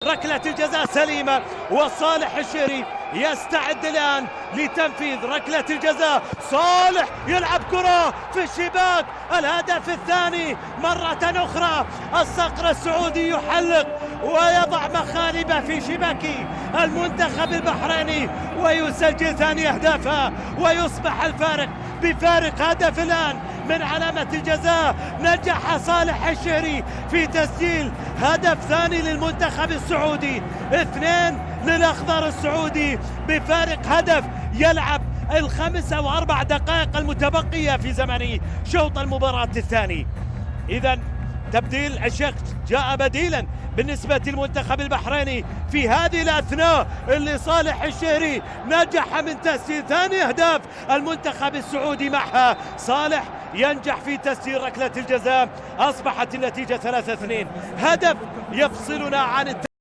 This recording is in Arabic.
ركلة الجزاء سليمة، وصالح الشهري يستعد الآن لتنفيذ ركلة الجزاء. صالح يلعب كرة في الشباك، الهدف الثاني مرة أخرى. الصقر السعودي يحلق ويضع مخالبه في شباك المنتخب البحريني ويسجل ثاني أهدافه، ويصبح الفارق بفارق هدف الآن من علامة الجزاء. نجح صالح الشهري في تسجيل هدف ثاني للمنتخب السعودي، 2 للأخضر السعودي بفارق هدف. يلعب الخمس أو 4 دقائق المتبقية في زمن شوط المباراة الثاني. إذن تبديل الشيخ جاء بديلا بالنسبة للمنتخب البحريني في هذه الأثناء اللي صالح الشهري نجح من تسجيل ثاني أهداف المنتخب السعودي معها. صالح ينجح في تسجيل ركلة الجزاء، أصبحت النتيجة 3-2، هدف يفصلنا عن